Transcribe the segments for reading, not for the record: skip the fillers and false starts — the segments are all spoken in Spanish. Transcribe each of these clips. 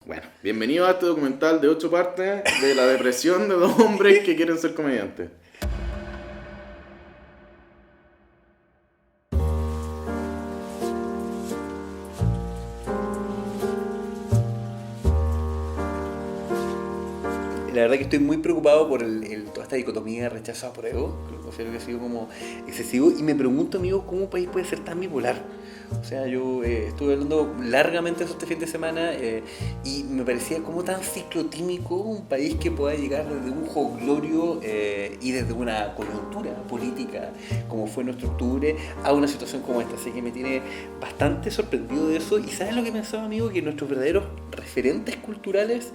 Bueno, bienvenido a este documental de 8 partes de la depresión de dos hombres que quieren ser comediantes. La verdad que estoy muy preocupado por toda esta dicotomía de rechazo a prueba. Creo que ha sido como excesivo. Y me pregunto, amigo, ¿cómo un país puede ser tan bipolar? O sea, yo estuve hablando largamente de eso este fin de semana y me parecía como tan ciclotímico un país que pueda llegar desde un jolgorio y desde una coyuntura política como fue nuestro octubre a una situación como esta. Así que me tiene bastante sorprendido de eso. ¿Y sabes lo que pensaba, amigo? Que nuestros verdaderos referentes culturales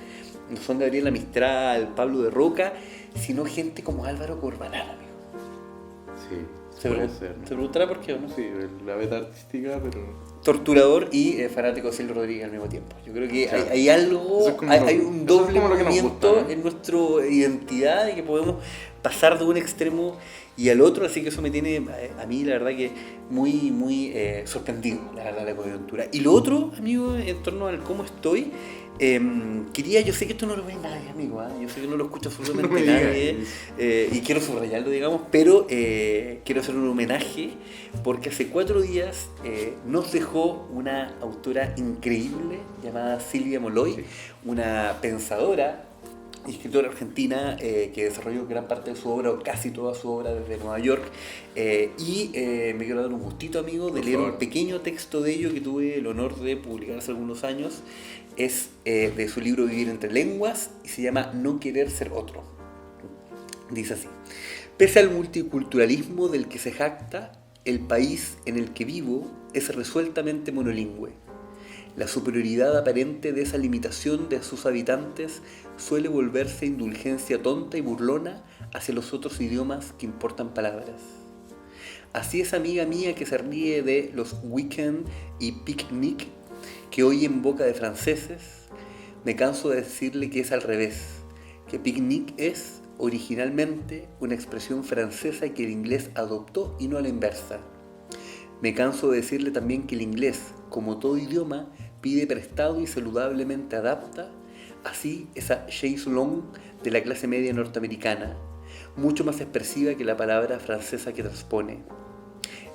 no son Gabriela Mistral, Pablo de Roca, sino gente como Álvaro Corbalán, amigo. Sí, puede ser, ¿no? Se preguntará por qué o no. Sí, la beta artística, pero... Torturador y fanático de Silvio Rodríguez al mismo tiempo. Yo creo que Claro. hay algo, hay un doble movimiento gusta, ¿no? en nuestra identidad y que podemos pasar de un extremo y al otro, así que eso me tiene a mí la verdad que muy sorprendido, la verdad, la coyuntura. Y lo otro, amigo, en torno al cómo estoy, yo sé que esto no lo ve nadie, amigo, yo sé que no lo escucha absolutamente No me nadie, y quiero subrayarlo, digamos, pero quiero hacer un homenaje porque hace 4 días nos dejó una autora increíble llamada Silvia Molloy, Sí. una pensadora y escritora argentina que desarrolló gran parte de su obra, o casi toda su obra, desde Nueva York. Me quiero dar un gustito, amigo, de leer un pequeño texto de ello que tuve el honor de publicar hace algunos años. Es de su libro Vivir entre lenguas y se llama No querer ser otro. Dice así: pese al multiculturalismo del que se jacta, el país en el que vivo es resueltamente monolingüe. La superioridad aparente de esa limitación de sus habitantes suele volverse indulgencia tonta y burlona hacia los otros idiomas que importan palabras. Así es, amiga mía, que se ríe de los weekend y picnic que oye en boca de franceses, me canso de decirle que es al revés, que picnic es originalmente una expresión francesa que el inglés adoptó y no a la inversa. Me canso de decirle también que el inglés, como todo idioma, pide prestado y saludablemente adapta, así esa chaise longue de la clase media norteamericana, mucho más expresiva que la palabra francesa que transpone.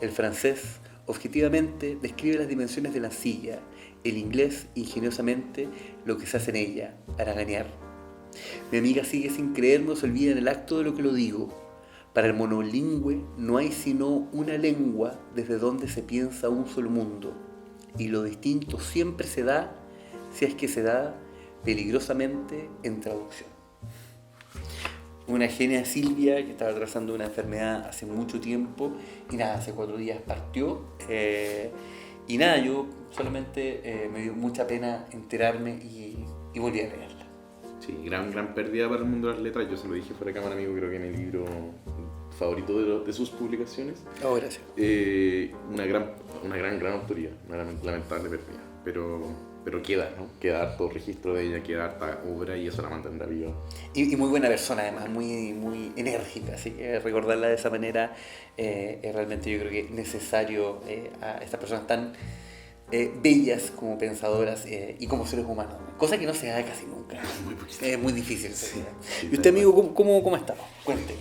El francés, objetivamente, describe las dimensiones de la silla, el inglés, ingeniosamente, lo que se hace en ella, haraganear. Mi amiga sigue sin creerme o se olvida en el acto de lo que lo digo. Para el monolingüe no hay sino una lengua desde donde se piensa un solo mundo, y lo distinto siempre se da, si es que se da, peligrosamente en traducción. Una genia, Silvia, que estaba atravesando una enfermedad hace mucho tiempo y nada, hace 4 días partió. Y nada, yo solamente me dio mucha pena enterarme y volví a leerla. Sí, gran pérdida para el mundo de las letras. Yo se lo dije fuera de cámara, amigo, creo que mi libro favorito de sus publicaciones. Oh, gracias. Una gran autoría, una lamentable pérdida. Pero queda, ¿no? Queda harto registro de ella, queda harta obra y eso la mantendrá viva. Y muy buena persona, además, muy enérgica, así que recordarla de esa manera es realmente, yo creo que necesario a estas personas tan bellas como pensadoras y como seres humanos, cosa que no se da casi nunca. Es muy difícil. Sí, ¿Y usted, amigo, cómo está? Cuente.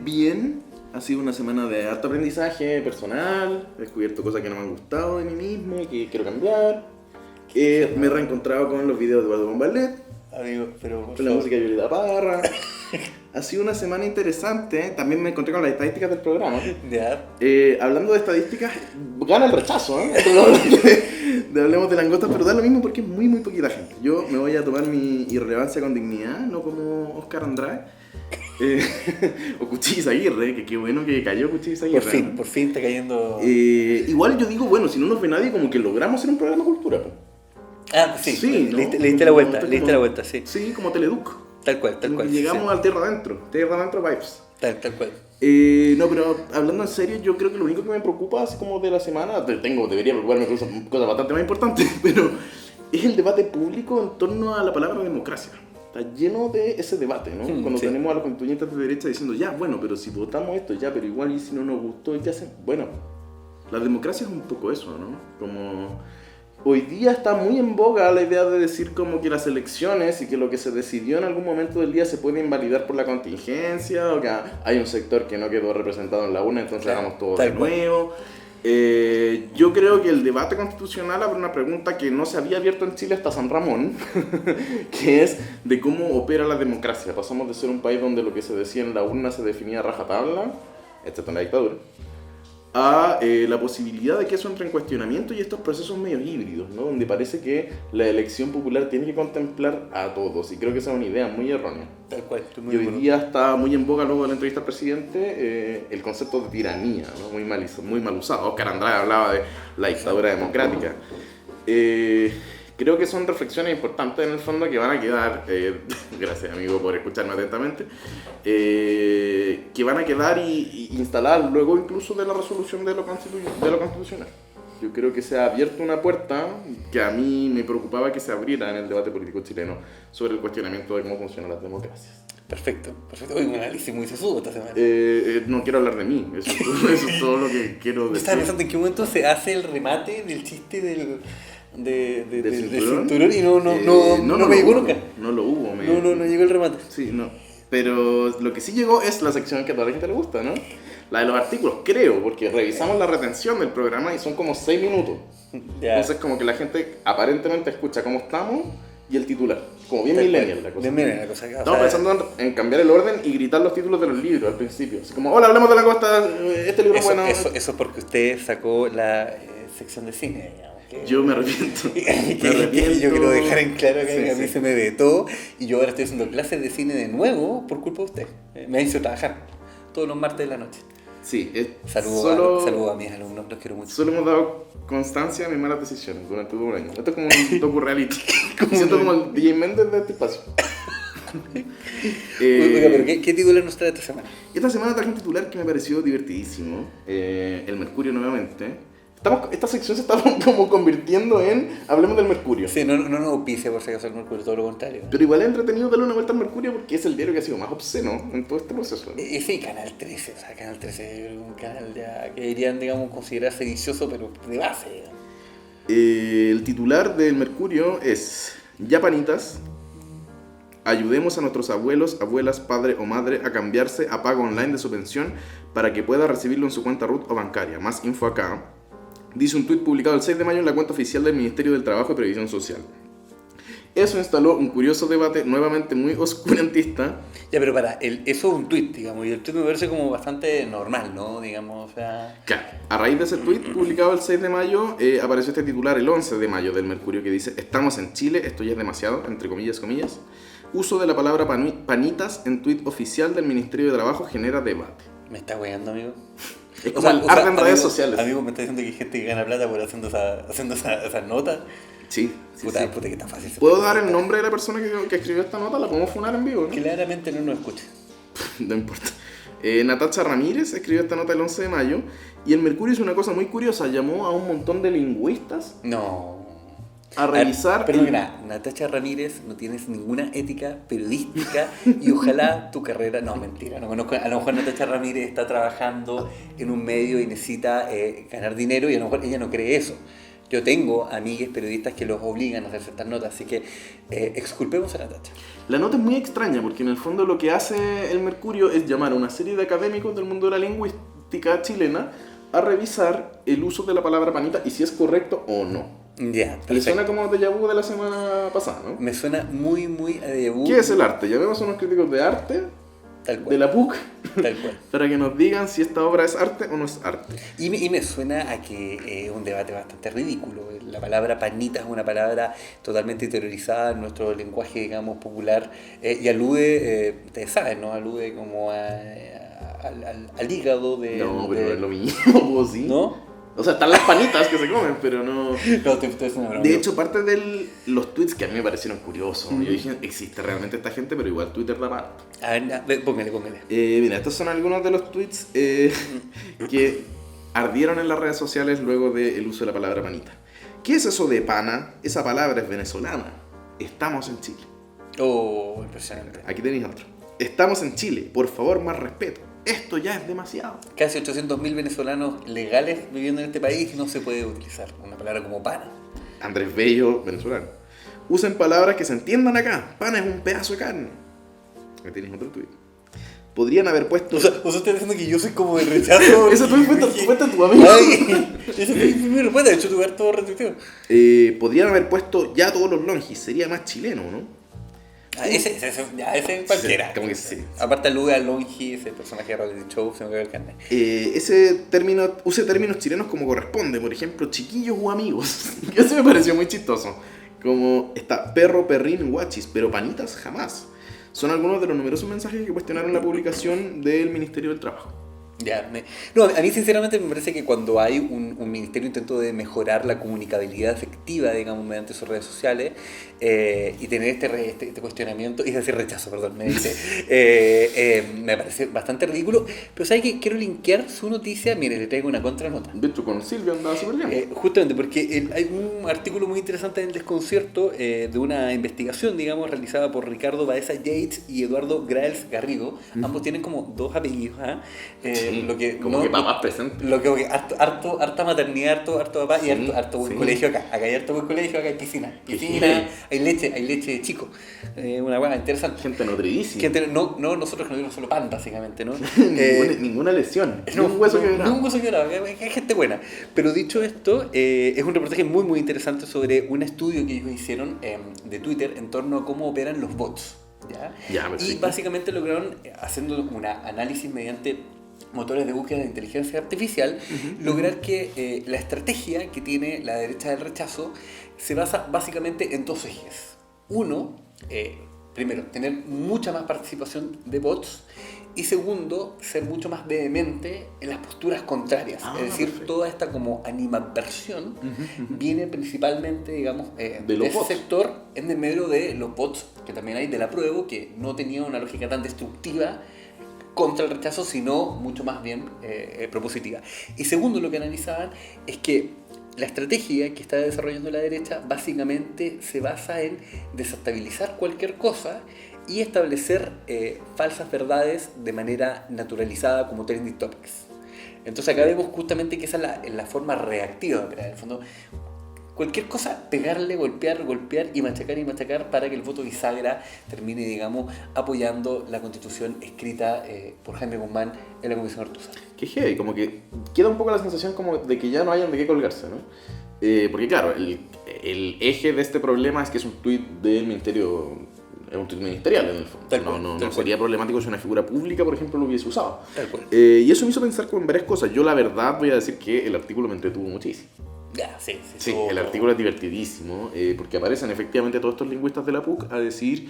Bien, ha sido una semana de harto aprendizaje personal, he descubierto cosas que no me han gustado de mí mismo y que quiero cambiar. Me he reencontrado con los videos de Eduardo Bombalet, Amigo, pero con la música de Violeta Parra. Ha sido una semana interesante, también me encontré con las estadísticas del programa. Ya. Hablando de estadísticas, gana el rechazo, ¿eh? De Hablemos de Langostas, pero da lo mismo porque es muy poquita gente. Yo me voy a tomar mi irrelevancia con dignidad, no como Oscar Andrade. O Cuchillo Aguirre, que qué bueno que cayó Cuchillo Aguirre. Por fin está cayendo. Igual yo digo, bueno, si no nos ve nadie, como que logramos hacer un programa de cultura. Ah, sí, Sí, ¿no? le diste la vuelta, sí. Sí, como Teleduc. Tal cual. Llegamos sí. al Tierra Adentro vibes. Tal cual. No, pero hablando en serio, yo creo que lo único que me preocupa, así como de la semana, debería preocuparme cosas bastante más importantes, pero es el debate público en torno a la palabra democracia. Está lleno de ese debate, ¿no? Cuando tenemos a los constituyentes de derecha diciendo, ya, bueno, pero si votamos esto, ya, pero igual y si no nos gustó, ¿qué hacen? Bueno, la democracia es un poco eso, ¿no? Como hoy día está muy en boga la idea de decir como que las elecciones y que lo que se decidió en algún momento del día se puede invalidar por la contingencia, o que hay un sector que no quedó representado en la urna, entonces Claro, hagamos todo tal de cual. nuevo. Yo creo que el debate constitucional abre una pregunta que no se había abierto en Chile hasta San Ramón, que es de cómo opera la democracia. Pasamos de ser un país donde lo que se decía en la urna se definía a rajatabla, excepto en la dictadura, a la posibilidad de que eso entre en cuestionamiento y estos procesos medio híbridos, ¿no? Donde parece que la elección popular tiene que contemplar a todos, y creo que esa es una idea muy errónea. Tal cual, estoy muy Y de hoy acuerdo. día está muy en boga, luego de la entrevista al presidente, el concepto de tiranía, ¿no? Muy mal usado. Oscar Andrade hablaba de la dictadura democrática. Creo que son reflexiones importantes en el fondo que van a quedar, gracias amigo por escucharme atentamente, que van a quedar y instalar luego incluso de la resolución de lo constitucional. Yo creo que se ha abierto una puerta que a mí me preocupaba que se abriera en el debate político chileno sobre el cuestionamiento de cómo funcionan las democracias. Perfecto, perfecto. Hoy un análisis muy sesudo esta semana. No quiero hablar de mí, eso es todo lo que quiero Yo decir. estaba pensando en qué momento se hace el remate del chiste del ¿Del cinturón y no no me llegó hubo, nunca. No lo hubo. No llegó el remate. Sí, no. Pero lo que sí llegó es la sección que a toda la gente le gusta, ¿no? La de los artículos, creo, porque revisamos la retención del programa y son como 6 minutos. Ya. Entonces como que la gente aparentemente escucha cómo estamos y el titular. Como bien Tal millennial cual. la cosa. Bien millennial la cosa. O Estamos sea, pensando en cambiar el orden y gritar los títulos de los libros al principio. Así como, hola, hablemos de la costa, este libro es bueno. Eso es porque usted sacó la sección de cine, digamos. Yo me arrepiento. Que yo quiero dejar en claro que Sí, a mí sí. se me vetó y yo ahora estoy haciendo clases de cine de nuevo por culpa de usted. Me hizo trabajar todos los martes de la noche. Sí, Saludo a mis alumnos, los quiero mucho. Solo hemos dado constancia a mis malas decisiones durante todo un año. Esto es como un docu-reality. Me siento como el DJ Méndez de este espacio. Oiga, pero ¿qué título nos trae esta semana? Esta semana traje un titular que me pareció divertidísimo. El Mercurio nuevamente. Esta sección se está como convirtiendo en Hablemos del Mercurio. Sí, no auspicia por si acaso el Mercurio, todo lo contrario. Pero igual es entretenido darle una vuelta al Mercurio porque es el diario que ha sido más obsceno en todo este proceso, ¿no? Sí, Canal 13, o sea, Canal 13 es un canal ya que deberían, digamos, considerarse vicioso, pero de base, digamos. El titular del Mercurio es: Ya panitas, ayudemos a nuestros abuelos, abuelas, padre o madre a cambiarse a pago online de su pensión para que pueda recibirlo en su cuenta RUT o bancaria. Más info acá. Dice un tuit publicado el 6 de mayo en la cuenta oficial del Ministerio del Trabajo y Previsión Social. Eso instaló un curioso debate nuevamente muy oscurantista. Ya, pero eso es un tuit, digamos, y el tuit me parece como bastante normal, ¿no? Digamos, o sea... Claro, a raíz de ese tuit publicado el 6 de mayo, apareció este titular el 11 de mayo del Mercurio que dice: Estamos en Chile, esto ya es demasiado, entre comillas, comillas. Uso de la palabra panitas en tuit oficial del Ministerio de Trabajo genera debate. ¿Me está weando, amigo? Es como el arte en redes amigo, sociales. Amigo, me está diciendo que hay gente que gana plata por haciendo esa nota. Sí, Puta, sí. que tan fácil. ¿Puedo dar el nombre de la persona que escribió esta nota? ¿La podemos funar en vivo, no? Claramente no nos escucha. No importa. Natacha Ramírez escribió esta nota el 11 de mayo y el Mercurio hizo una cosa muy curiosa. Llamó a un montón de lingüistas No. a revisar... Pero mira, Natacha Ramírez, no tienes ninguna ética periodística y ojalá tu carrera... No, mentira, no conozco. A lo mejor Natacha Ramírez está trabajando en un medio y necesita ganar dinero y a lo mejor ella no cree eso. Yo tengo amigues periodistas que los obligan a hacer ciertas notas, así que exculpemos a Natacha. La nota es muy extraña porque en el fondo lo que hace el Mercurio es llamar a una serie de académicos del mundo de la lingüística chilena a revisar el uso de la palabra panita y si es correcto o no. Ya, Le perfecto. suena como déjà vu de la semana pasada, ¿no? Me suena muy a déjà vu. ¿Qué es el arte? Llamemos a unos críticos de arte, Tal cual. de la PUC, Tal cual. para que nos digan si esta obra es arte o no es arte. Y me suena a que es un debate bastante ridículo. La palabra panita es una palabra totalmente interiorizada en nuestro lenguaje, digamos, popular y alude, ustedes saben, ¿no? Alude como al hígado de... No, pero no es lo mismo, pues sí. ¿No? O sea, están las panitas que se comen, pero no... No, te es una broma. De hecho, parte de los tweets que a mí me parecieron curiosos, yo dije, existe realmente esta gente, pero igual Twitter da parte. A ver, póngale. Mira, estos son algunos de los tweets que ardieron en las redes sociales luego del uso de la palabra panita. ¿Qué es eso de pana? Esa palabra es venezolana. Estamos en Chile. Oh, impresionante. Aquí tenéis otro. Estamos en Chile. Por favor, más respeto. Esto ya es demasiado. Casi 800.000 venezolanos legales viviendo en este país no se puede utilizar una palabra como pana. Andrés Bello, venezolano. Usen palabras que se entiendan acá. Pana es un pedazo de carne. Ahí tienes otro tuit. Podrían haber puesto... O sea, vos estás diciendo que yo soy como de rechazo. Eso tuit fue tu amigo. Ese fue mi respuesta, de hecho tu lugar todo retuiteo. Podrían haber puesto ya todos los longis. Sería más chileno, ¿no? Ese cualquiera. Sí, como que sí. Aparte alude a Longi, ese personaje de reality show, se me quedó el carne. Use términos chilenos como corresponde. Por ejemplo, chiquillos o amigos. Eso me pareció muy chistoso. Como está perro, perrín, guachis, pero panitas jamás. Son algunos de los numerosos mensajes que cuestionaron la publicación del Ministerio del Trabajo. No, a mí sinceramente me parece que cuando hay un ministerio intento de mejorar la comunicabilidad efectiva, digamos, mediante sus redes sociales, y tener este cuestionamiento, es decir, rechazo, perdón, me parece bastante ridículo, pero ¿sabes qué? Quiero linkear su noticia, mire, le traigo una contranota. De hecho, con Silvia andaba súper bien. Justamente, porque hay un artículo muy interesante en El Desconcierto, de una investigación, digamos, realizada por Ricardo Baeza Yates y Eduardo Graels Garrido. Ambos tienen como dos apellidos, lo que como que papás presentes. Lo que harta maternidad, harto papá y harto buen colegio acá. Acá hay harto buen colegio, acá hay piscina, hay leche chico. Una buena interesante. Gente nutridísima. Nosotros que no dimos solo pan, básicamente, ¿no? Ninguna lesión. Ni un hueso quebrado. Ni un hueso quebrado, hay gente buena. Pero dicho esto, es un reportaje muy muy interesante sobre un estudio que ellos hicieron de Twitter en torno a cómo operan los bots. Y básicamente lograron, haciendo un análisis mediante motores de búsqueda de inteligencia artificial, lograr que la estrategia que tiene la derecha del rechazo se basa básicamente en dos ejes. Uno, primero, tener mucha más participación de bots, y segundo, ser mucho más vehemente en las posturas contrarias. Es decir, perfecto. Toda esta como animadversión viene principalmente, digamos, de ese sector, en medio de los bots, que también hay del apruebo, que no tenía una lógica tan destructiva contra el rechazo, sino mucho más bien propositiva. Y segundo, lo que analizaban es que la estrategia que está desarrollando la derecha básicamente se basa en desestabilizar cualquier cosa y establecer falsas verdades de manera naturalizada como trending topics. Entonces acá vemos justamente que esa es la forma reactiva, en el fondo. Cualquier cosa, pegarle, golpear y machacar para que el voto bisagra termine, digamos, apoyando la Constitución escrita por Jaime Guzmán en la Comisión Artusa. Qué heavy, como que queda un poco la sensación como de que ya no hayan de qué colgarse, ¿no? Porque claro, el eje de este problema es que es un tuit del Ministerio, es un tuit ministerial en el fondo. No sería problemático si una figura pública, por ejemplo, lo hubiese usado. Y eso me hizo pensar con varias cosas. Yo la verdad voy a decir que el artículo me entretuvo muchísimo. Sí, el artículo es divertidísimo, porque aparecen efectivamente todos estos lingüistas de la PUC a decir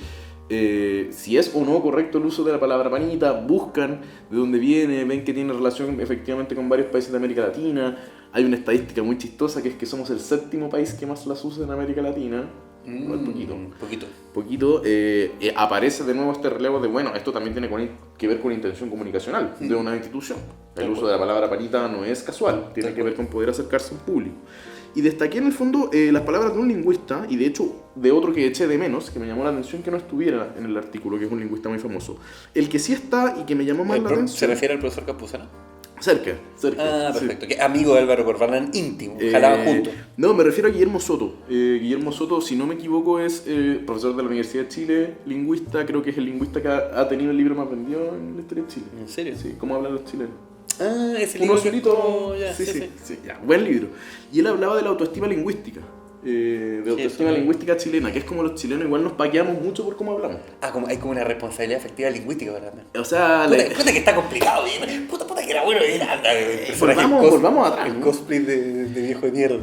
si es o no correcto el uso de la palabra panita, buscan de dónde viene, ven que tiene relación efectivamente con varios países de América Latina. Hay una estadística muy chistosa que es que somos el 7º país que más las usa en América Latina. Poquito. Aparece de nuevo este relevo de, bueno, esto también tiene que ver con intención comunicacional de una institución. El uso de la palabra panita no es casual, tiene que ver con poder acercarse al público. Y destaqué en el fondo las palabras de un lingüista, y de hecho de otro que eché de menos, que me llamó la atención que no estuviera en el artículo, que es un lingüista muy famoso. El que sí está y que me llamó más la atención... ¿Se refiere al profesor Campuzano? Cerca. Perfecto. Sí. Que amigo de Álvaro Corbalán, íntimo, jalaban juntos. No, me refiero a Guillermo Soto. Guillermo Soto, si no me equivoco, es profesor de la Universidad de Chile, lingüista, creo que es el lingüista que ha tenido el libro más vendido en la historia de Chile. ¿En serio? Sí, ¿cómo hablan los chilenos? Ese libro. Uno solito. Sí, buen libro. Y él hablaba de la autoestima lingüística. De autoestima lingüística chilena, que es como los chilenos igual nos paqueamos mucho por cómo hablamos. Hay como una responsabilidad afectiva lingüística para mí. O sea, puta que está complicado, puta que era bueno, volvamos atrás, ¿no? Cosplay de viejo de mierda.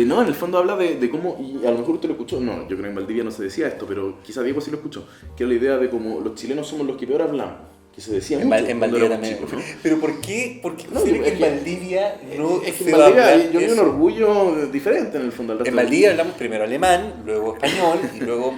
No, en el fondo habla de cómo, y a lo mejor usted lo escuchó, no, yo creo que en Valdivia no se decía esto, pero quizá Diego sí lo escuchó, que era la idea de cómo los chilenos somos los que peor hablamos. Que se decía en mucho en Valdivia también. Chicos, ¿no? Pero ¿por qué no, que en Valdivia no es que en Valdivia yo vi un orgullo diferente en el fondo. En Valdivia hablamos primero alemán, luego español y luego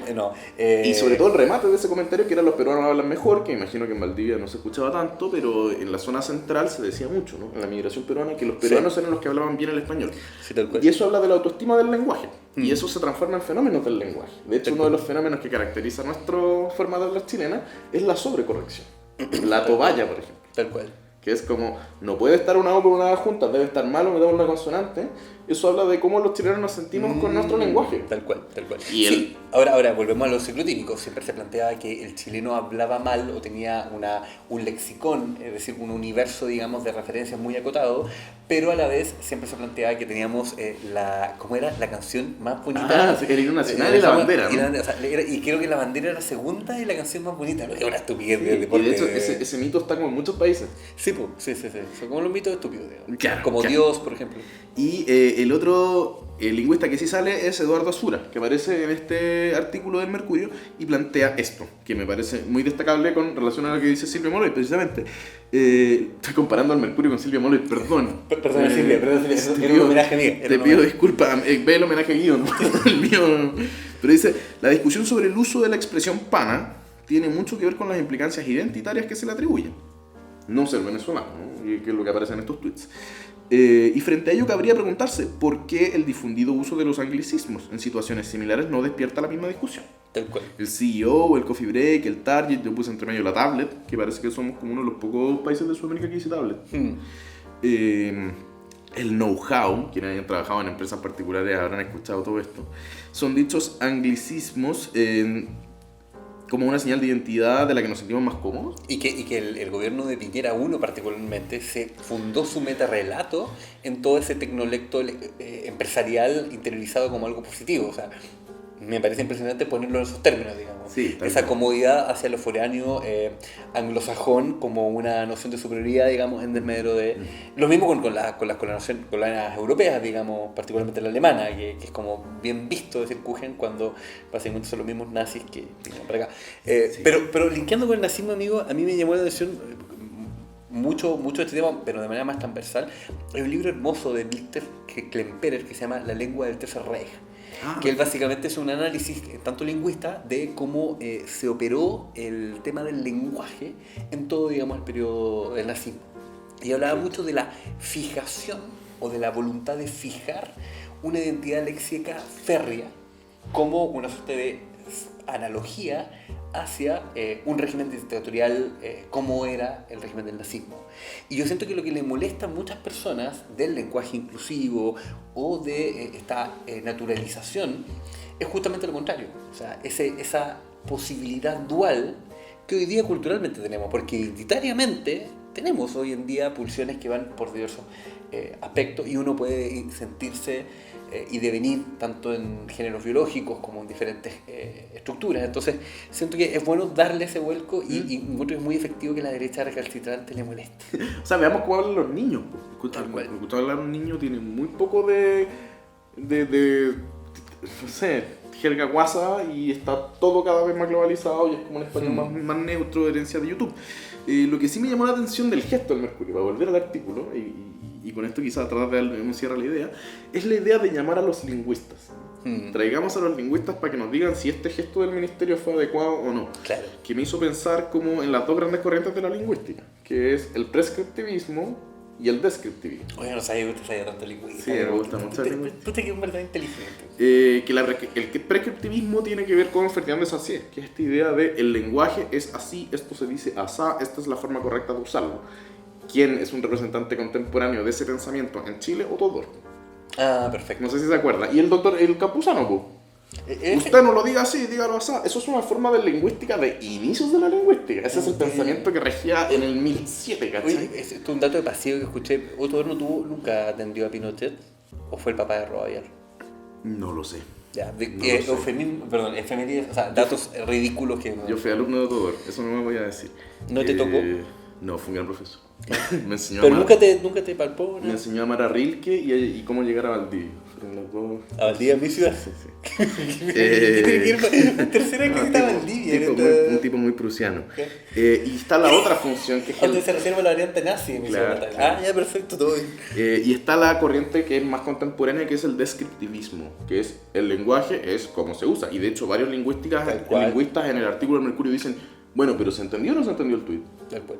y sobre todo el remate de ese comentario que eran los peruanos hablan mejor, que imagino que en Valdivia no se escuchaba tanto, pero en la zona central se decía mucho, ¿no? En la migración peruana, que los peruanos eran los que hablaban bien el español. Sí, tal cual. Y eso habla de la autoestima del lenguaje. Y eso se transforma en fenómenos del lenguaje. De hecho, uno de los fenómenos que caracteriza nuestra forma de hablar chilena es la sobrecorrección. La toballa, por ejemplo. Tal cual. Que es como, no puede estar una O con una A juntas, debe estar mal o me da una consonante. eso habla de cómo los chilenos nos sentimos con nuestro lenguaje. Tal cual, tal cual. Y sí, ahora volvemos a los ciclotímicos. Siempre se planteaba que el chileno hablaba mal o tenía un lexicón, es decir, un universo, digamos, de referencias muy acotado, pero a la vez siempre se planteaba que teníamos ¿cómo era? La canción más bonita. El himno nacional y la bandera, ¿no? Y creo que la bandera era la segunda y la canción más bonita. Es una estupidez de Y deporte. de hecho, ese mito está como en muchos países. Sí, sí. Son como los mitos estúpidos, digamos. Claro, como claro. Dios, por ejemplo. Y el otro lingüista que sí sale es Eduardo Azura, que aparece en este artículo del Mercurio y plantea esto, que me parece muy destacable con relación a lo que dice Silvia Moloy, precisamente. Estoy comparando al Mercurio con Silvia Moloy, perdón. Perdón, Silvia, era un homenaje a mí. Te pido disculpas, ve el homenaje a Guido, ¿no? El mío. Pero dice, la discusión sobre el uso de la expresión pana tiene mucho que ver con las implicancias identitarias que se le atribuyen. No ser venezolano, ¿no? Y que es lo que aparece en estos tweets. Y frente a ello cabría preguntarse por qué el difundido uso de los anglicismos en situaciones similares no despierta la misma discusión. Tal cual. El CEO, el Coffee Break, el Target, yo puse entre medio la tablet, que parece que somos como uno de los pocos países de Sudamérica que dice tablet. El know-how, quienes hayan trabajado en empresas particulares habrán escuchado todo esto, son dichos anglicismos como una señal de identidad de la que nos sentimos más cómodos. Y que el gobierno de Piñera 1 particularmente se fundó su metarrelato en todo ese tecnolecto empresarial interiorizado como algo positivo. O sea, me parece impresionante ponerlo en esos términos, digamos. Sí, esa comodidad hacia lo foráneo anglosajón como una noción de superioridad, digamos, en desmedro de... Lo mismo con las colonias europeas, digamos, particularmente la alemana, que es como bien visto decir Kuchen cuando básicamente son los mismos nazis que vienen para acá. Sí. Pero linkeando con el nazismo, amigo, a mí me llamó la atención mucho de este tema, pero de manera más transversal. Hay un libro hermoso de Dieter Klemperer que se llama La lengua del Tercer Reich. Que él básicamente es un análisis, tanto lingüista, de cómo se operó el tema del lenguaje en todo, digamos, el periodo del nazismo. Y hablaba mucho de la fijación o de la voluntad de fijar una identidad léxica férrea como una suerte de analogía hacia un régimen dictatorial como era el régimen del nazismo. Y yo siento que lo que le molesta a muchas personas del lenguaje inclusivo o de esta naturalización es justamente lo contrario. O sea, esa posibilidad dual que hoy día culturalmente tenemos, porque identitariamente tenemos hoy en día pulsiones que van por diversos aspectos y uno puede sentirse y devenir tanto en géneros biológicos como en diferentes estructuras. Entonces siento que es bueno darle ese vuelco y encuentro que es muy efectivo que la derecha recalcitrante le moleste. O sea, veamos cómo hablan los niños. Escuchar hablar a un niño tiene muy poco de no sé, jerga guasa y está todo cada vez más globalizado y es como un español más neutro de herencia de YouTube. Lo que sí me llamó la atención del gesto del Mercurio, para volver al artículo, y con esto quizás tratar de darle un cierre a la idea, es la idea de llamar a los lingüistas. Traigamos a los lingüistas para que nos digan si este gesto del ministerio fue adecuado o no. Claro. Que me hizo pensar como en las dos grandes corrientes de la lingüística, que es el prescriptivismo y el descriptivismo. Oye, no sabía que usted sabía tanto lingüística. Sí, me gusta mucho la lingüística. Tú te quedas un verdad inteligente. El prescriptivismo tiene que ver con Ferdinand de Saussure, que es esta idea de el lenguaje es así, esto se dice asá, esta es la forma correcta de usarlo. ¿Quién es un representante contemporáneo de ese pensamiento en Chile? Otto Dor. Ah, perfecto. No sé si se acuerda. Y el Campuzano, po. Usted no lo diga así, dígalo así. Eso es una forma de lingüística de inicios de la lingüística. Ese es el pensamiento que regía en el 1007, ¿cachai? Oye, esto es un dato de paseo que escuché. ¿Otto Dor nunca atendió a Pinochet? ¿O fue el papá de Robavier? No lo sé. Ya, efemérides, o sea, datos ridículos que... Yo fui alumno de Otto Dor, eso no me voy a decir. ¿No te tocó? No, fue un gran profesor. Me enseñó pero nunca te palpó, ¿no? Me enseñó a amar a Rilke y cómo llegar a Valdivia. ¿A Valdivia en mi ciudad? Sí, sí. ¿Qué tiene que ir la tercera que está Valdivia? Un tipo muy prusiano. Y está la otra función que es donde se reserva la variante nazi en mi ciudad. Ah, ya, perfecto, todo bien. Y está la corriente que es más contemporánea, que es el descriptivismo, que es el lenguaje es como se usa. Y de hecho varios lingüistas en el artículo del Mercurio dicen, bueno, pero ¿se entendió o no se entendió el tuit? Tal cual.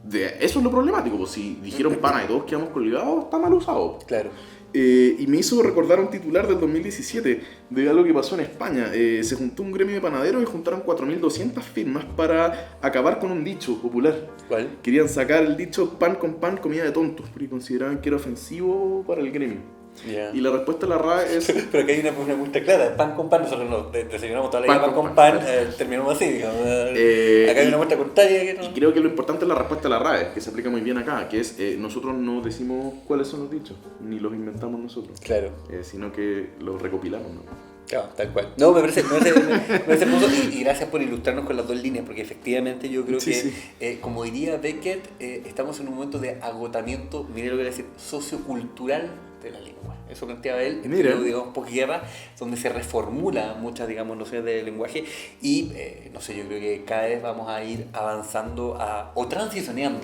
Eso es lo problemático, pues si dijeron pana y todos quedamos colgados, está mal usado. Claro. Y me hizo recordar un titular del 2017 de algo que pasó en España. Se juntó un gremio de panaderos y juntaron 4.200 firmas para acabar con un dicho popular. ¿Cuál? Querían sacar el dicho pan con pan, comida de tontos, porque consideraban que era ofensivo para el gremio. Yeah. Y la respuesta de la RAE es... Pero aquí hay una muestra clara, pan con pan, nosotros nos desayunamos toda la Pan vida pan con con pan, pan, terminamos así, digamos. Eh, Acá hay y- una muestra contraria que no... Y creo que lo importante es la respuesta de la RAE, que se aplica muy bien acá, que es nosotros no decimos cuáles son los dichos, ni los inventamos nosotros, Claro. sino que los recopilamos, ¿no? Claro, tal cual. No, me parece hermoso y gracias por ilustrarnos con las dos líneas, porque efectivamente yo creo Sí, que, sí. como diría Beckett, estamos en un momento de agotamiento, mire lo que voy a decir, sociocultural de la lengua. Eso planteaba él en Mira. periodo, digamos, posguerra, donde se reformula muchas, digamos, nociones del lenguaje y, no sé, yo creo que cada vez vamos a ir avanzando o transicionando,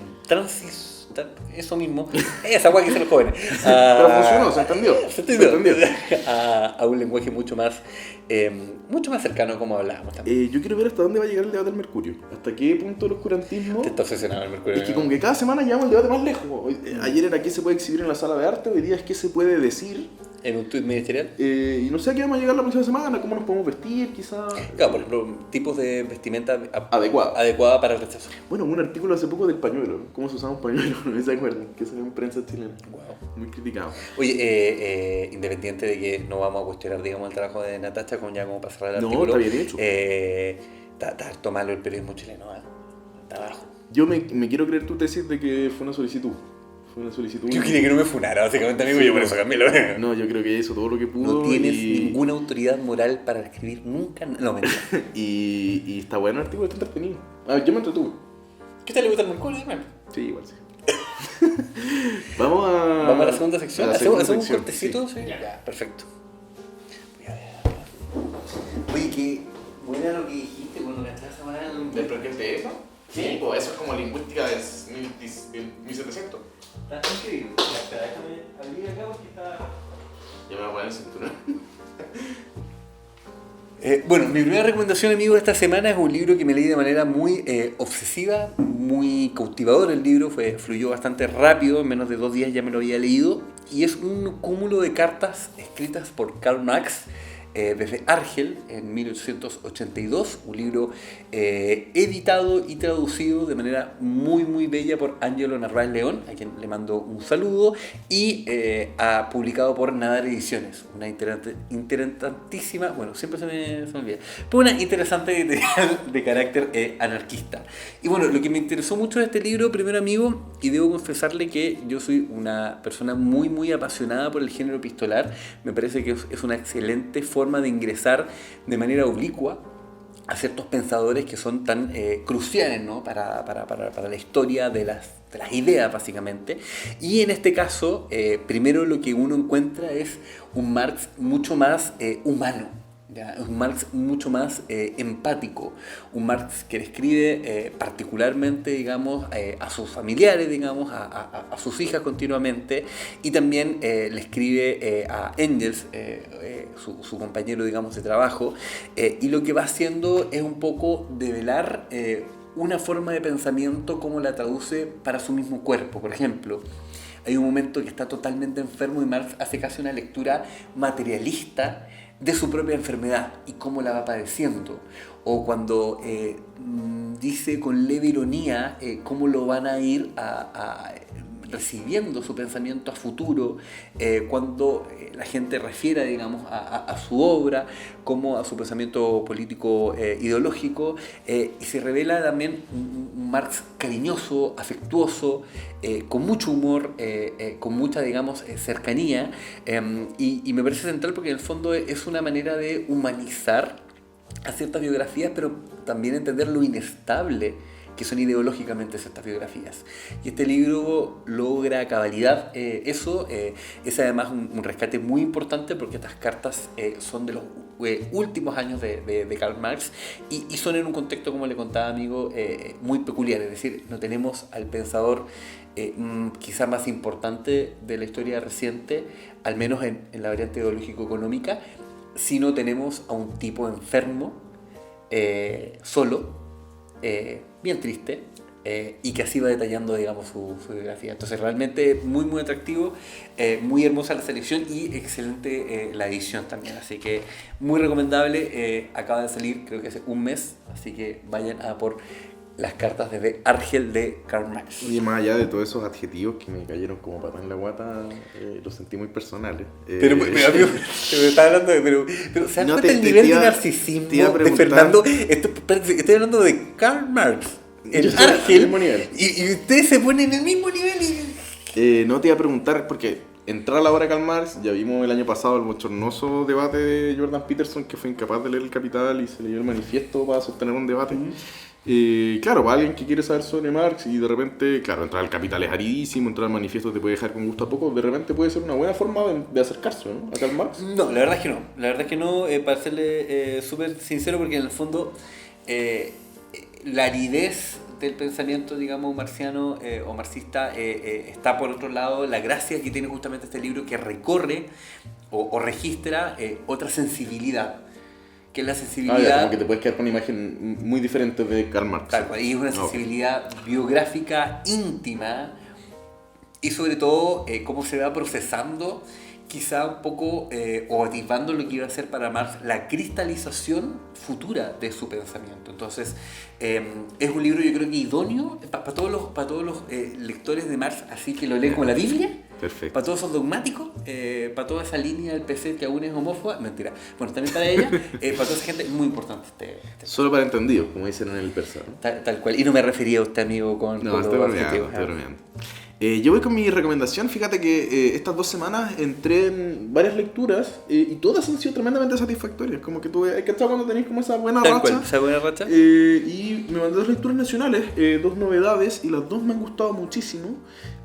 eso mismo, esa guay que se los jóvenes. Pero funcionó, se entendió. Se entendió. A un lenguaje mucho más cercano como hablábamos también. Yo quiero ver hasta dónde va a llegar el debate del Mercurio, hasta qué punto el oscurantismo... Te está obsesionado el Mercurio. Es que como que cada semana llevamos el debate más lejos. Ayer era qué se puede exhibir en la sala de arte, hoy día es qué se puede decir. En un tuit ministerial. Y no sé a qué vamos a llegar la próxima semana, cómo nos podemos vestir, quizás. Claro, por ejemplo, tipos de vestimenta Adecuada para el rechazo. Bueno, un artículo hace poco del pañuelo, cómo se usaba un pañuelo, no se acuerdan, que salió en prensa chilena. Wow. Muy criticado. Oye, independiente de que no vamos a cuestionar, digamos, el trabajo de Natacha, como para cerrar el artículo. No, está bien hecho. Está harto malo el periodismo chileno, está abajo. Yo me quiero creer tu tesis de que fue una solicitud. Fue una solicitud. Yo quería que no me funara, básicamente, amigo, Sí, yo por eso cambié lo No, yo creo que hizo todo lo que pudo. No tienes ninguna autoridad moral para escribir nunca. No, mentira. y está bueno el artículo, está entretenido. A ver, yo me entretuve. ¿Qué tal le gusta el Mercurio? Dime. Sí, igual sí. Vamos a la segunda sección. a la segunda ¿Hacemos un sección, cortecito? sí. Sí. Ya, perfecto. Voy a ver. Oye, qué buena lo que dijiste cuando me estás hablando ¿Del proyecto de eso? Sí, pues eso es como lingüística de 1700. Está increíble. Espera, déjame abrir acá porque está... Ya me voy a poner el cinturón. Bueno, mi primera recomendación, amigo, de esta semana es un libro que me leí de manera muy obsesiva, muy cautivador. El libro fluyó bastante rápido, en menos de 2 días ya me lo había leído, y es un cúmulo de cartas escritas por Karl Marx desde Argel en 1882, un libro editado y traducido de manera muy muy bella por Ángelo Narváez León, a quien le mando un saludo, y publicado por Nadar Ediciones, una interesantísima, bueno, siempre se me olvida, pero una interesante editorial de carácter anarquista. Y bueno, lo que me interesó mucho de este libro, primero, amigo, y debo confesarle que yo soy una persona muy muy apasionada por el género epistolar, me parece que es una excelente forma de ingresar de manera oblicua a ciertos pensadores que son tan cruciales, ¿no? para la historia de las ideas, básicamente. Y en este caso, primero lo que uno encuentra es un Marx mucho más humano. ¿Ya? Un Marx mucho más empático, un Marx que le escribe particularmente, digamos, a sus familiares, digamos, a sus hijas continuamente, y también le escribe a Engels, su compañero, digamos, de trabajo, y lo que va haciendo es un poco develar una forma de pensamiento como la traduce para su mismo cuerpo. Por ejemplo, hay un momento que está totalmente enfermo y Marx hace casi una lectura materialista de su propia enfermedad y cómo la va padeciendo, o cuando dice con leve ironía cómo lo van a ir recibiendo su pensamiento a futuro, cuando la gente refiere, digamos, a su obra, como a su pensamiento político ideológico, y se revela también un Marx cariñoso, afectuoso, con mucho humor, con mucha, digamos, cercanía, y me parece central porque en el fondo es una manera de humanizar a ciertas biografías, pero también entender lo inestable que son ideológicamente estas biografías. Y este libro logra a cabalidad eso. Es además un rescate muy importante porque estas cartas son de los últimos años de Karl Marx y son en un contexto, como le contaba, amigo, muy peculiar. Es decir, no tenemos al pensador quizá más importante de la historia reciente, al menos en la variante ideológico-económica, sino tenemos a un tipo enfermo, solo, bien triste, y que así va detallando, digamos, su biografía. Entonces realmente muy muy atractivo, muy hermosa la selección y excelente la edición también, así que muy recomendable. Acaba de salir creo que hace un mes, así que vayan a por Las cartas de Argel de Karl Marx. Y más allá de todos esos adjetivos que me cayeron como patas en la guata, los sentí muy personales. Pero amigo, me está hablando de... Pero ¿se dan No, cuenta el nivel de narcisismo de Fernando? Estoy hablando de Karl Marx, el Argel, y ustedes se ponen en el mismo nivel y... No te iba a preguntar, porque entrar a la hora de Karl Marx, ya vimos el año pasado el bochornoso debate de Jordan Peterson, que fue incapaz de leer el Capital y se leyó el manifiesto para sostener un debate. Claro, para alguien que quiere saber sobre Marx y de repente, claro, entrar al Capital es aridísimo, entrar al manifiesto te puede dejar con gusto a poco, de repente puede ser una buena forma de acercarse, ¿no?, a Karl Marx. No, la verdad es que no, para serle súper sincero, porque en el fondo la aridez del pensamiento, digamos, marxiano o marxista está por otro lado. La gracia que tiene justamente este libro, que recorre o registra otra sensibilidad, que es la sensibilidad... como que te puedes quedar con una imagen muy diferente de Karl Marx. Tal cual, y es una sensibilidad biográfica íntima, y sobre todo cómo se va procesando, quizá un poco, o atisbando lo que iba a ser para Marx la cristalización futura de su pensamiento. Entonces, es un libro, yo creo que idóneo para todos los lectores de Marx, así que lo leen como la Biblia. Perfecto. Para todos esos dogmáticos, para toda esa línea del PC que aún es homófoba, mentira, bueno, también para ella, para toda esa gente, muy importante Solo para entendidos, como dicen en el persa, ¿no? Tal cual, y no me refería a usted, amigo, con No, estoy bromeando. Yo voy con mi recomendación. Fíjate que estas 2 semanas entré en varias lecturas y todas han sido tremendamente satisfactorias. Como que hay que estar cuando tenéis como esa buena racha. Esa buena racha. Y me mandé 2 lecturas nacionales, 2 novedades, y las 2 me han gustado muchísimo.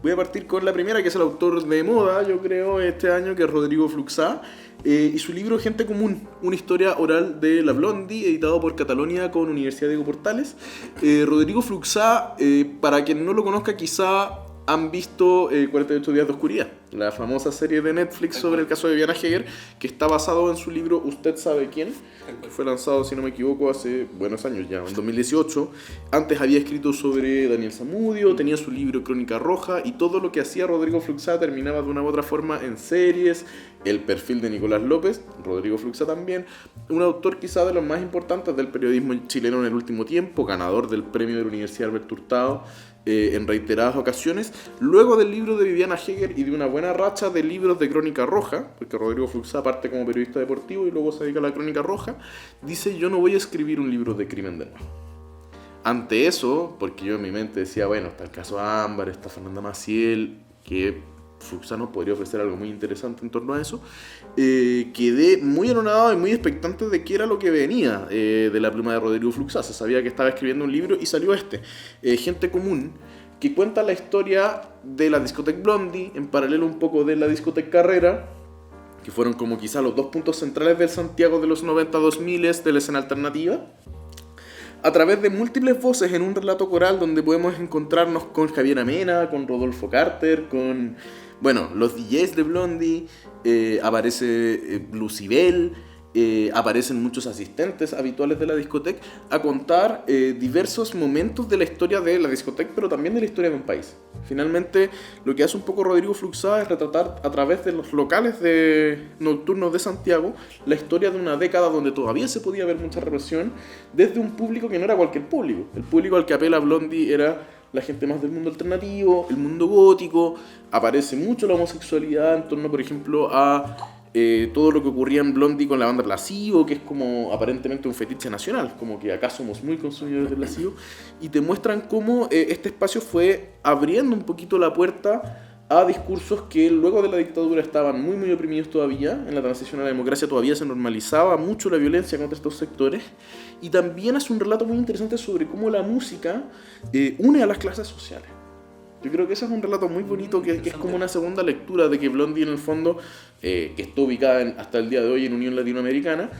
Voy a partir con la primera, que es el autor de moda, yo creo, este año, que es Rodrigo Fluxá. Y su libro Gente Común, una historia oral de la Blondie, editado por Catalonia con Universidad Diego Portales. Rodrigo Fluxá, para quien no lo conozca, quizá han visto 48 días de oscuridad, la famosa serie de Netflix sobre el caso de Viviana Heger, que está basado en su libro Usted sabe quién, que fue lanzado, si no me equivoco, hace buenos años ya, en 2018. Antes había escrito sobre Daniel Zamudio, tenía su libro Crónica Roja, y todo lo que hacía Rodrigo Fluxá terminaba de una u otra forma en series. El perfil de Nicolás López, Rodrigo Fluxá también, un autor quizá de los más importantes del periodismo chileno en el último tiempo, ganador del premio de la Universidad Alberto Hurtado en reiteradas ocasiones. Luego del libro de Viviana Heger y de una buena racha de libros de Crónica Roja, porque Rodrigo Fluxá parte como periodista deportivo y luego se dedica a la Crónica Roja, dice: yo no voy a escribir un libro de crimen de nuevo. Ante eso, porque yo en mi mente decía, bueno, está el caso Ámbar, está Fernanda Maciel, que Fluxá nos podría ofrecer algo muy interesante en torno a eso, quedé muy anonadado y muy expectante de qué era lo que venía de la pluma de Rodrigo Fluxá. Se sabía que estaba escribiendo un libro y salió Gente Común, que cuenta la historia de la discoteca Blondie, en paralelo un poco de la discoteca Carrera, que fueron como quizá los 2 puntos centrales del Santiago de los 90-2000 de la escena alternativa, a través de múltiples voces en un relato coral donde podemos encontrarnos con Javier Amena, con Rodolfo Carter, con, bueno, los DJs de Blondie, aparece Lucibel, aparecen muchos asistentes habituales de la discoteca a contar diversos momentos de la historia de la discoteca, pero también de la historia de un país. Finalmente, lo que hace un poco Rodrigo Fluxá es retratar a través de los locales nocturnos de Santiago la historia de una década donde todavía se podía ver mucha represión desde un público que no era cualquier público. El público al que apela Blondie era la gente más del mundo alternativo, el mundo gótico. Aparece mucho la homosexualidad en torno, por ejemplo, a todo lo que ocurría en Blondie con la banda Placebo, que es como aparentemente un fetiche nacional, como que acá somos muy consumidores de Placebo, y te muestran cómo este espacio fue abriendo un poquito la puerta a discursos que luego de la dictadura estaban muy muy oprimidos todavía. En la transición a la democracia todavía se normalizaba mucho la violencia contra estos sectores, y también hace un relato muy interesante sobre cómo la música une a las clases sociales. Yo creo que ese es un relato muy bonito, que es como una segunda lectura de que Blondie en el fondo, que está ubicada hasta el día de hoy en Unión Latinoamericana,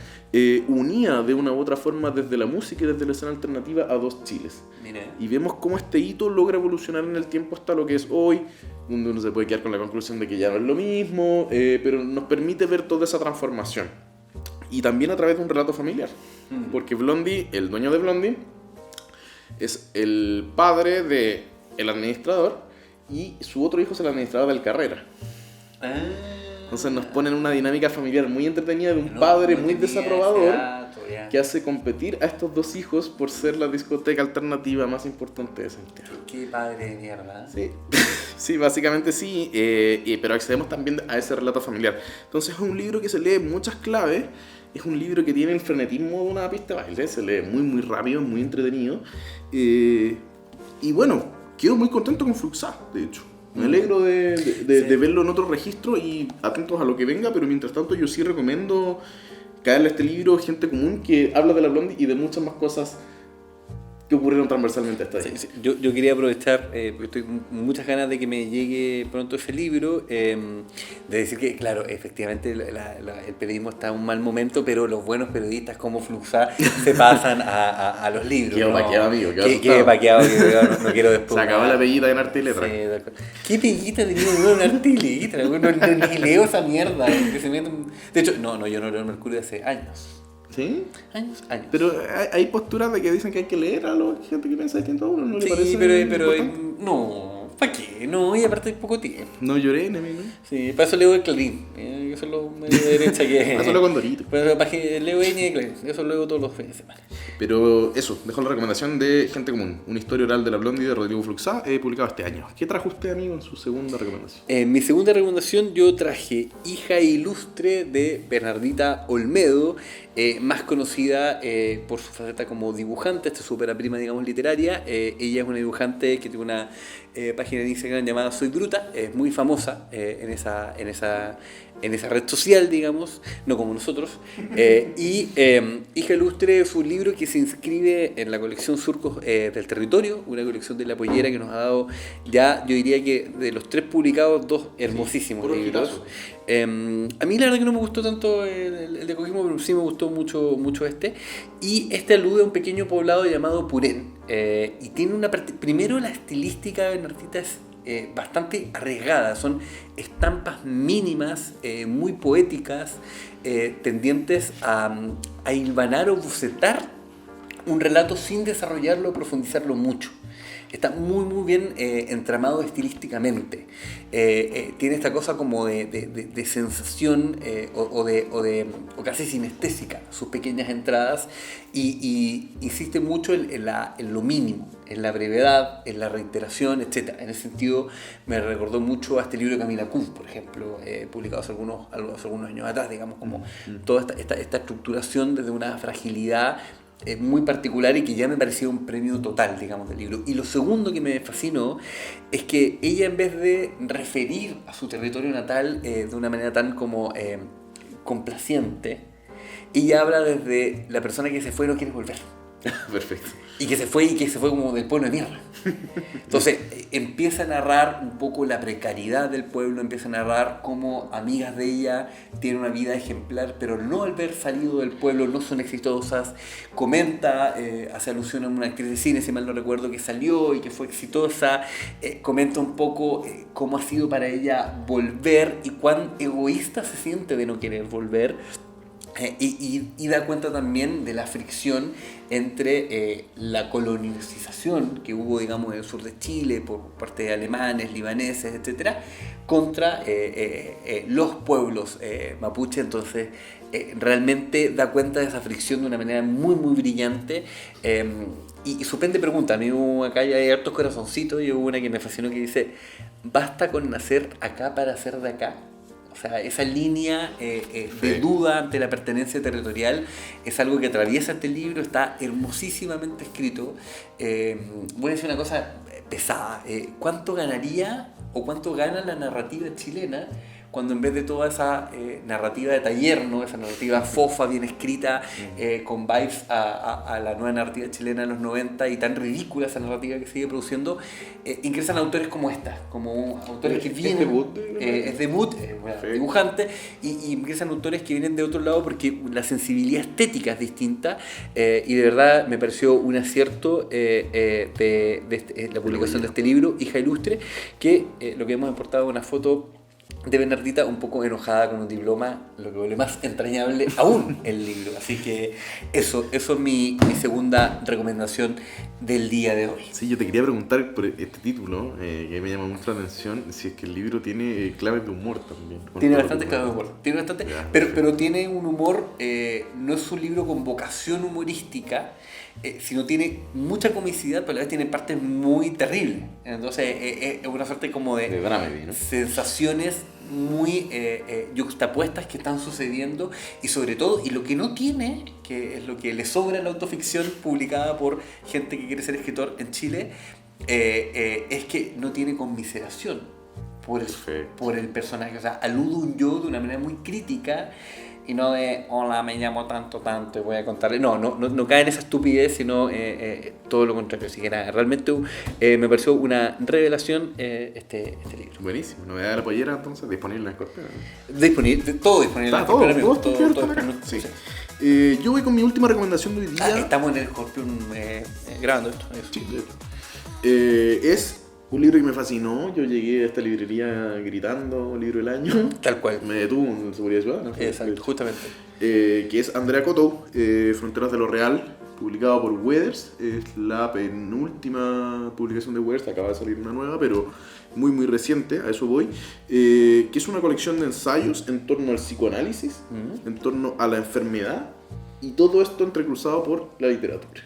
unía de una u otra forma desde la música y desde la escena alternativa a 2 Chiles. Mire. Y vemos cómo este hito logra evolucionar en el tiempo hasta lo que es hoy, donde uno se puede quedar con la conclusión de que ya no es lo mismo, pero nos permite ver toda esa transformación. Y también a través de un relato familiar, porque Blondie, el dueño de Blondie, es el padre del administrador, y su otro hijo es el administrador del Carrera. Entonces nos ponen una dinámica familiar muy entretenida de un padre muy desaprobador que hace competir a estos dos hijos por ser la discoteca alternativa más importante de Santiago. Qué padre de mierda. Sí, sí, básicamente sí, pero accedemos también a ese relato familiar. Entonces es un libro que se lee muchas claves, es un libro que tiene el frenetismo de una pista de baile, se lee muy muy rápido, muy entretenido, y bueno, quedo muy contento con Fluxá, de hecho. Me alegro de verlo en otro registro y atentos a lo que venga, pero mientras tanto yo sí recomiendo caerle a este libro Gente Común, que habla de la Blondie y de muchas más cosas que ocurrieron transversalmente a esta idea. Sí. Yo quería aprovechar, porque estoy con muchas ganas de que me llegue pronto ese libro, de decir que, claro, efectivamente el periodismo está en un mal momento, pero los buenos periodistas como Fluxá se pasan a los libros. Qué paqueado, amigo. Qué paqueado, no quiero después. Se acabó la peguita en arte y letra. Sí, ¿qué peguita tenía en arte y letra? Ni leo esa mierda. De hecho, yo no leo el Mercurio hace años. ¿Sí? Años. Pero hay posturas de que dicen que hay que leer a la gente que piensa distinto a uno, ¿no le parece? Sí, pero no, ¿para qué? No, y aparte hay poco tiempo. No lloré, ¿no? Sí, para eso leo el Clarín, eso es lo medio de derecha que... Para eso leo Condorito. Para que leo Ñ y Clarín, eso lo leo todos los fines de semana. Pero eso, dejo la recomendación de Gente Común, una historia oral de la Blondie de Rodrigo Fluxá, publicado este año. ¿Qué trajo usted, amigo, en su segunda recomendación? En mi segunda recomendación yo traje Hija Ilustre de Bernardita Olmedo, más conocida por su faceta como dibujante, esta es su ópera prima, digamos, literaria. Ella es una dibujante que tiene una página de Instagram llamada Soy Bruta, es muy famosa en esa red social, digamos, no como nosotros. Hija Ilustre es un libro que se inscribe en la colección Surcos del Territorio, una colección de La Pollera que nos ha dado ya, yo diría que de los 3 publicados, 2 hermosísimos libros. A mí la verdad que no me gustó tanto el de Coquimbo, pero sí me gustó mucho este. Y este alude a un pequeño poblado llamado Purén. Y tiene primero la estilística de Bernardita es bastante arriesgada. Son estampas mínimas, muy poéticas, tendientes a hilvanar o bocetar un relato sin desarrollarlo o profundizarlo mucho. Está muy bien entramado estilísticamente. Tiene esta cosa como de sensación o casi sinestésica, sus pequeñas entradas, y insiste mucho en lo mínimo, en la brevedad, en la reiteración, etc. En ese sentido me recordó mucho a este libro de Camila Kuhn, por ejemplo, publicado hace algunos años atrás, digamos, como toda esta estructuración desde una fragilidad muy particular y que ya me pareció un premio total, digamos, del libro. Y lo segundo que me fascinó es que ella, en vez de referir a su territorio natal de una manera tan como complaciente, ella habla desde la persona que se fue y no quiere volver. Perfecto. Y que se fue como del pueblo de mierda. Entonces empieza a narrar un poco la precariedad del pueblo, empieza a narrar cómo amigas de ella tienen una vida ejemplar, pero no al haber salido del pueblo no son exitosas. Comenta, hace alusión a una actriz de cine, si mal no recuerdo, que salió y que fue exitosa. Comenta un poco cómo ha sido para ella volver y cuán egoísta se siente de no querer volver. Y da cuenta también de la fricción entre la colonización que hubo, digamos, en el sur de Chile por parte de alemanes, libaneses, etcétera, contra los pueblos mapuche. Entonces realmente da cuenta de esa fricción de una manera muy brillante. Y sorprende pregunta, a mí acá hay hartos corazoncitos y hubo una que me fascinó que dice: ¿basta con nacer acá para ser de acá? O sea, esa línea de duda ante la pertenencia territorial es algo que atraviesa este libro, está hermosísimamente escrito. Voy a decir una cosa pesada. ¿Cuánto ganaría o cuánto gana la narrativa chilena cuando en vez de toda esa narrativa de taller, ¿no? Esa narrativa fofa, bien escrita, con vibes a la nueva narrativa chilena de los 90 y tan ridícula esa narrativa que sigue produciendo, ingresan autores como esta, como autores que vienen... Es debut, dibujante, y ingresan autores que vienen de otro lado porque la sensibilidad estética es distinta, y de verdad me pareció un acierto la publicación de este libro, Hija Ilustre, que lo que hemos importado una foto de Bernardita, un poco enojada con un diploma, lo que vuelve más entrañable aún el libro. Así que eso es mi segunda recomendación del día de hoy. Sí, yo te quería preguntar por este título, que me llama mucho la atención, si es que el libro tiene claves de humor también. Tiene bastante claves de humor, pero tiene un humor, no es un libro con vocación humorística, sino tiene mucha comicidad, pero a la vez tiene partes muy terribles. Entonces es una suerte como de dramedy, ¿no? Sensaciones muy yuxtapuestas que están sucediendo, y sobre todo, y lo que no tiene, que es lo que le sobra a la autoficción publicada por gente que quiere ser escritor en Chile, es que no tiene conmiseración por el personaje. O sea, alude un yo de una manera muy crítica, y no de, hola, me llamo tanto, y voy a contarle. No cae en esa estupidez, sino todo lo contrario. Así que nada, realmente me pareció una revelación este libro. Buenísimo. Novedad de la pollera, entonces, disponible en Scorpion. Todo disponible. Está todo. Sí. Yo voy con mi última recomendación de hoy día. Estamos en el Scorpion grabando esto. Sí, de hecho. Es un libro que me fascinó. Yo llegué a esta librería gritando, libro del año. Tal cual. Me detuvo en Seguridad Ciudadana. Exacto, justamente. Que es Andrea Cotto, Fronteras de lo Real, publicado por Weathers. Es la penúltima publicación de Weathers, acaba de salir una nueva, pero muy muy reciente, a eso voy. Que es una colección de ensayos en torno al psicoanálisis, en torno a la enfermedad, y todo esto entrecruzado por la literatura.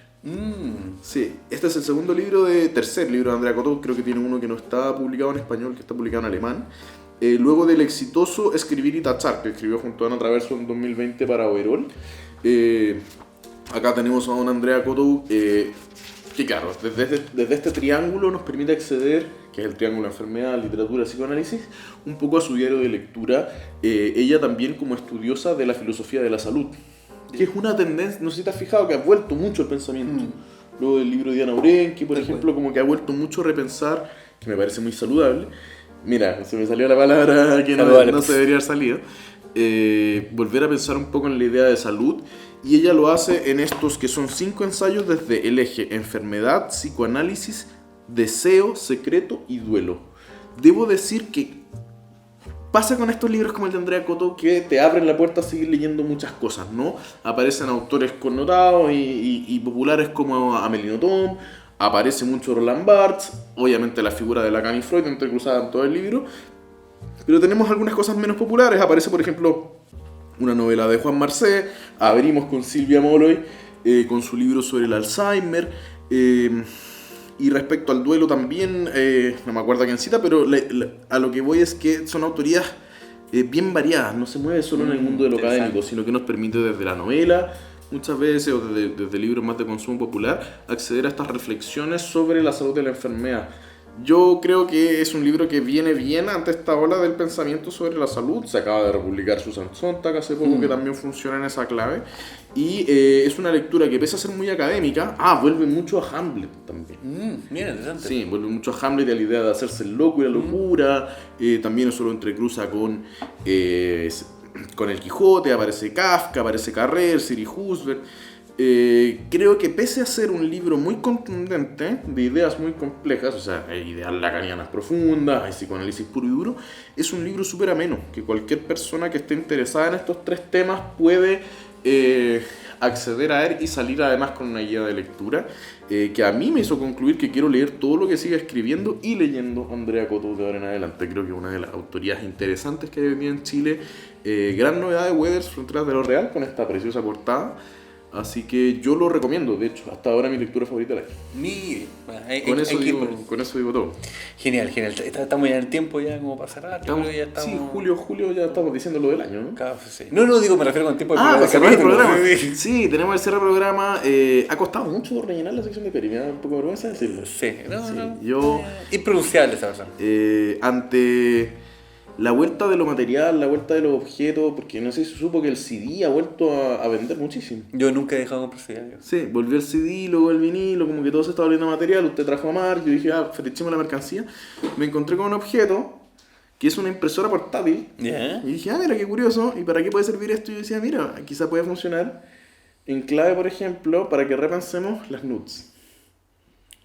Sí, este es el tercer libro de Andrea Cotto. Creo que tiene uno que no está publicado en español, que está publicado en alemán. Luego del exitoso Escribir y Tachar, que escribió junto a Ana Traverso en 2020 para Overol. Acá tenemos a una Andrea Cotto que, claro, desde este triángulo nos permite acceder, que es el triángulo de enfermedad, literatura, psicoanálisis, un poco a su diario de lectura. Ella también como estudiosa de la filosofía de la salud, que es una tendencia, no sé si te has fijado, que ha vuelto mucho el pensamiento. Luego del libro de Diana Urenqui, por ejemplo, como que ha vuelto mucho a repensar, que me parece muy saludable. Mira, se me salió la palabra que no se debería haber salido. Volver a pensar un poco en la idea de salud, y ella lo hace en estos que son 5 ensayos desde el eje enfermedad, psicoanálisis, deseo, secreto y duelo. Debo decir que pasa con estos libros como el de Andrea Cotto, que te abren la puerta a seguir leyendo muchas cosas, ¿no? Aparecen autores connotados y populares como Amélie Nothomb, aparece mucho Roland Barthes, obviamente la figura de Lacan y Freud entrecruzada en todo el libro, pero tenemos algunas cosas menos populares. Aparece, por ejemplo, una novela de Juan Marcé. Abrimos con Silvia Molloy, con su libro sobre el Alzheimer. Y respecto al duelo también, no me acuerdo quién cita, pero a lo que voy es que son autorías bien variadas. No se mueve solo en el mundo de lo académico, sino que nos permite desde la novela, muchas veces, o desde libros más de consumo popular, acceder a estas reflexiones sobre la salud de la enfermedad. Yo creo que es un libro que viene bien ante esta ola del pensamiento sobre la salud. Se acaba de republicar Susan Sontag hace poco, que también funciona en esa clave. Y es una lectura que, pese a ser muy académica, vuelve mucho a Hamlet también. Mira, interesante. Sí, vuelve mucho a Hamlet y a la idea de hacerse el loco y la locura. También eso lo entrecruza con el Quijote. Aparece Kafka, aparece Carrer, Siri Husband. Creo que, pese a ser un libro muy contundente, de ideas muy complejas, o sea, hay ideas lacanianas profundas, hay psicoanálisis puro y duro, es un libro súper ameno, que cualquier persona que esté interesada en estos 3 temas puede acceder a él y salir además con una guía de lectura, que a mí me hizo concluir que quiero leer todo lo que siga escribiendo y leyendo Andrea Cotto de ahora en adelante. Creo que es una de las autorías interesantes que hay hoy día en Chile. Gran novedad de Weathers, Fronteras de lo Real, con esta preciosa portada. Así que yo lo recomiendo. De hecho, hasta ahora mi lectura favorita la es. Con eso digo todo. Genial. Estamos ya en el tiempo ya como para cerrar. Sí, julio ya estamos diciendo lo del año, ¿no? Sí. No, digo, me refiero con el tiempo para cerrar el programa. Sí, tenemos el cierre del programa. Ha costado mucho rellenar la sección de Peri. Me da un poco de vergüenza decirlo. Sí, yo impronunciable esa persona. Ante la vuelta de lo material, la vuelta de los objetos, porque no sé si supo que el CD ha vuelto a vender muchísimo. Yo nunca he dejado de comprar CD. Sí, volvió el CD, luego el vinilo, como que todo se estaba volviendo material. Usted trajo a Mar, yo dije, fetichemos la mercancía. Me encontré con un objeto que es una impresora portátil. Yeah. Y dije, mira qué curioso, ¿y para qué puede servir esto? Y yo decía, mira, quizá puede funcionar en clave, por ejemplo, para que repensemos las nudes.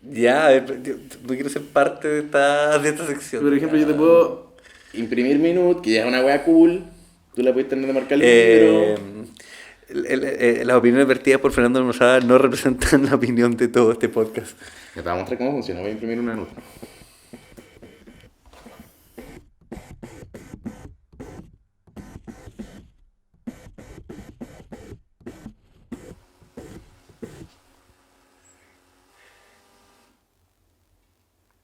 Ya, no quiero ser parte de esta sección. Por ejemplo, yo te puedo imprimir Minute, que ya es una wea cool. Tú la puedes tener de marcar el libro. Las opiniones vertidas por Fernando Almozada no representan la opinión de todo este podcast. Ya te voy a mostrar cómo funciona. Voy a imprimir una nota.